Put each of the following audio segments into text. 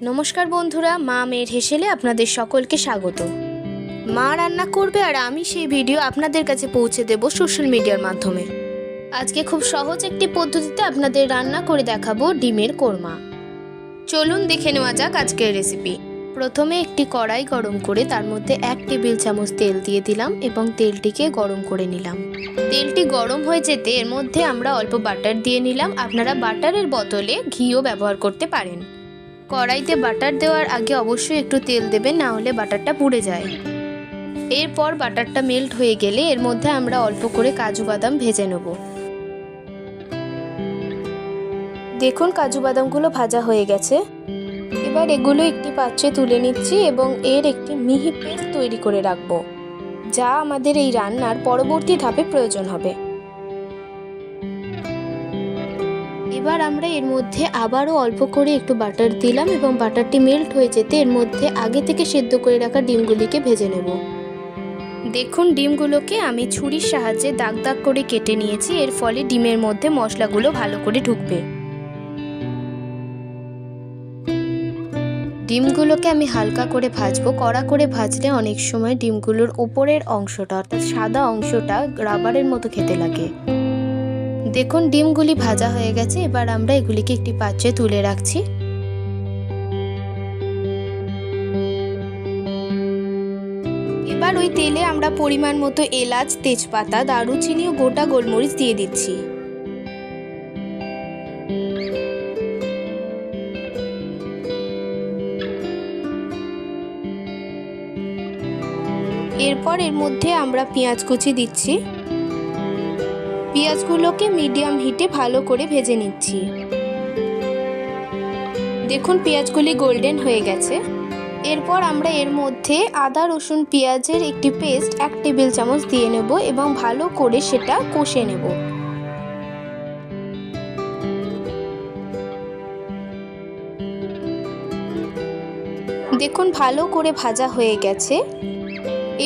নমস্কার বন্ধুরা, মা মেয়ের হেসেলে আপনাদের সকলকে স্বাগত। মা রান্না করবে আর আমি সেই ভিডিও আপনাদের কাছে পৌঁছে দেব সোশ্যাল মিডিয়ার মাধ্যমে। আজকে খুব সহজ একটি পদ্ধতিতে আপনাদের রান্না করে দেখাবো ডিমের কোরমা। চলুন দেখে নেওয়া যাক আজকের রেসিপি। প্রথমে একটি কড়াই গরম করে তার মধ্যে 1 টেবিল চামচ তেল দিয়ে দিলাম এবং তেলটিকে গরম করে নিলাম। তেলটি গরম হয়ে যেতে এর মধ্যে আমরা অল্প বাটার দিয়ে নিলাম। আপনারা বাটারের বদলে ঘিও ব্যবহার করতে পারেন। কড়াইতে বাটার দেওয়ার আগে অবশ্যই একটু তেল দেবেন, না হলে বাটারটা পুড়ে যায়। এরপর বাটারটা মেল্ট হয়ে গেলে এর মধ্যে আমরা অল্প করে কাজু বাদাম ভেজে নেব। দেখুন কাজু বাদামগুলো ভাজা হয়ে গেছে। এবার এগুলো একটি পাত্রে তুলে নিচ্ছি এবং এর একটি মিহি পেস্ট তৈরি করে রাখবো, যা আমাদের এই রান্নার পরবর্তী ধাপে প্রয়োজন হবে। এবার আমরা এর মধ্যে আবারও অল্প করে একটু বাটার দিলাম এবং বাটারটি মেল্ট হয়ে যেতে এর মধ্যে আগে থেকে সেদ্ধ করে রাখা ডিমগুলিকে ভেজে নেব। দেখুন ডিমগুলোকে আমি ছুরির সাহায্যে দাগ দাগ করে কেটে নিয়েছি, এর ফলে ডিমের মধ্যে মশলাগুলো ভালো করে ঢুকবে। ডিমগুলোকে আমি হালকা করে ভাজবো। কড়া করে ভাজলে অনেক সময় ডিমগুলোর উপরের অংশটা অর্থাৎ সাদা অংশটা রাবারের মতো খেতে লাগে। দেখুন ডিমগুলি ভাজা হয়ে গেছে। এবার আমরা এগুলিকে একটি পাত্রে তুলে রাখছি। এবার ওই তেলে আমরা পরিমাণ মতো এলাচ, তেজপাতা, দারুচিনি ও গোটা গোলমরিচ দিয়ে দিচ্ছি। এরপর এর মধ্যে আমরা পেঁয়াজ কুচি দিচ্ছি। পেঁয়াজগুলোকে মিডিয়াম হিটে ভালো করে ভেজে নিচ্ছি। দেখুন পেঁয়াজগুলি গোল্ডেন হয়ে গেছে। এরপর আমরা এর মধ্যে আদা রসুন পেঁয়াজের একটি পেস্ট 1 টেবিল চামচ দিয়ে নেব এবং ভালো করে সেটা কষে নেব। দেখুন ভালো করে ভাজা হয়ে গেছে।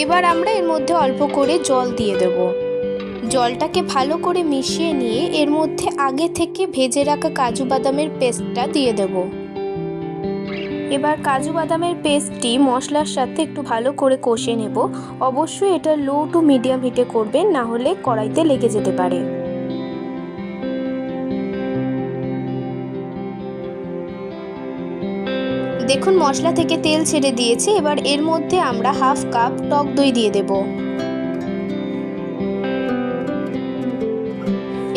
এবার আমরা এর মধ্যে অল্প করে জল দিয়ে দেব। জলটাকে ভালো করে মিশিয়ে নিয়ে এর মধ্যে আগে থেকে ভেজে রাখা কাজু বাদামের পেস্টটা দিয়ে দেব। এবার কাজু বাদামের পেস্টটি মশলার সাথে একটু ভালো করে কষে নেব। অবশ্যই এটা লো টু মিডিয়াম হিটে করবেন, না হলে কড়াইতে লেগে যেতে পারে। দেখুন মশলা থেকে তেল ছেড়ে দিয়েছে। এবার এর মধ্যে আমরা হাফ কাপ টক দই দিয়ে দেব।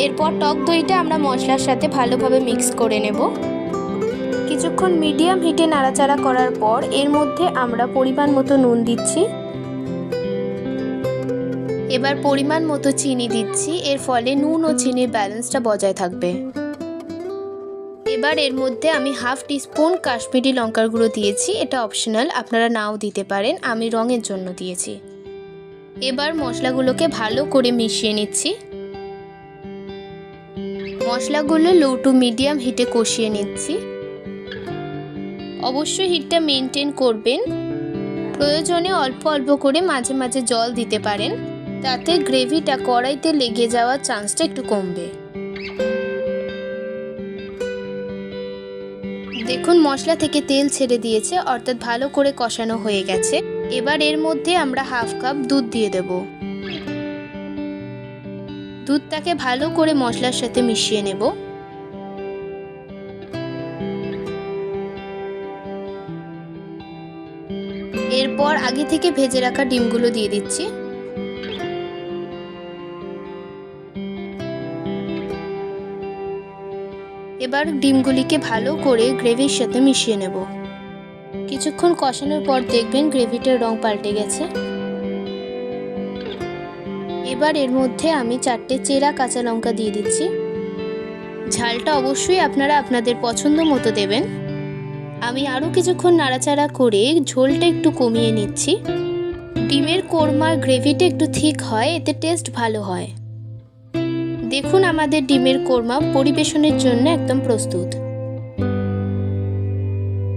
এরপর টক দইটা আমরা মশলার সাথে ভালোভাবে মিক্স করে নেব। কিছুক্ষণ মিডিয়াম হিটে নাড়াচাড়া করার পর এর মধ্যে আমরা পরিমাণ মতো নুন দিচ্ছি। এবার পরিমাণ মতো চিনি দিচ্ছি, এর ফলে নুন ও চিনির ব্যালেন্সটা বজায় থাকবে। এবার এর মধ্যে আমি হাফ টিস্পুন কাশ্মীরি লঙ্কার গুঁড়ো দিয়েছি। এটা অপশনাল, আপনারা নাও দিতে পারেন, আমি রঙের জন্য দিয়েছি। এবার মশলাগুলোকে ভালো করে মিশিয়ে নিচ্ছি। মশলাগুলো লো টু মিডিয়াম হিটে কষিয়ে নিচ্ছি। অবশ্যই হিটটা মেনটেন করবেন। প্রয়োজনে অল্প অল্প করে মাঝে মাঝে জল দিতে পারেন, তাতে গ্রেভিটা কড়াইতে লেগে যাওয়ার চান্সটা একটু কমবে। দেখুন মশলা থেকে তেল ছেড়ে দিয়েছে, অর্থাৎ ভালো করে কষানো হয়ে গেছে। এবার এর মধ্যে আমরা হাফ কাপ দুধ দিয়ে দেব। দুধটাকে ভালো করে মশলার সাথে মিশিয়ে নেব। এরপর আগে থেকে ভেজে রাখা ডিমগুলো দিয়ে দিচ্ছি। এবার ডিমগুলিকে ভালো করে গ্রেভির সাথে মিশিয়ে নেব। কিছুক্ষণ কষানোর পর দেখবেন গ্রেভিটার রং পাল্টে গেছে। এবার এর মধ্যে আমি 4টে চেরা কাঁচা লঙ্কা দিয়ে দিচ্ছি। ঝালটা অবশ্যই আপনারা আপনাদের পছন্দ মতো দেবেন। আমি আরও কিছুক্ষণ নাড়াচাড়া করে ঝোলটা একটু কমিয়ে নিচ্ছি। ডিমের কোরমার গ্রেভিটা একটু থিক হয়, এতে টেস্ট ভালো হয়। দেখুন আমাদের ডিমের কোরমা পরিবেশনের জন্য একদম প্রস্তুত।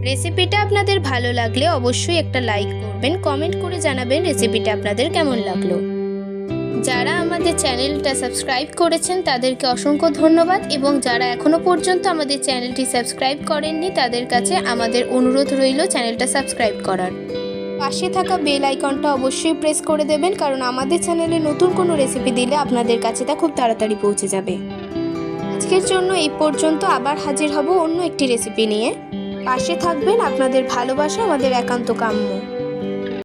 রেসিপিটা আপনাদের ভালো লাগলে অবশ্যই একটা লাইক করবেন, কমেন্ট করে জানাবেন রেসিপিটা আপনাদের কেমন লাগলো। যারা আমাদের চ্যানেলটা সাবস্ক্রাইব করেছেন তাদেরকে অসংখ্য ধন্যবাদ, এবং যারা এখনও পর্যন্ত আমাদের চ্যানেলটি সাবস্ক্রাইব করেননি তাদের কাছে আমাদের অনুরোধ রইল চ্যানেলটা সাবস্ক্রাইব করার। পাশে থাকা বেল আইকনটা অবশ্যই প্রেস করে দেবেন, কারণ আমাদের চ্যানেলে নতুন কোনো রেসিপি দিলে আপনাদের কাছে তা খুব তাড়াতাড়ি পৌঁছে যাবে। আজকের জন্য এই পর্যন্ত, আবার হাজির হব অন্য একটি রেসিপি নিয়ে। পাশে থাকবেন, আপনাদের ভালোবাসা আমাদের একান্ত কাম্য।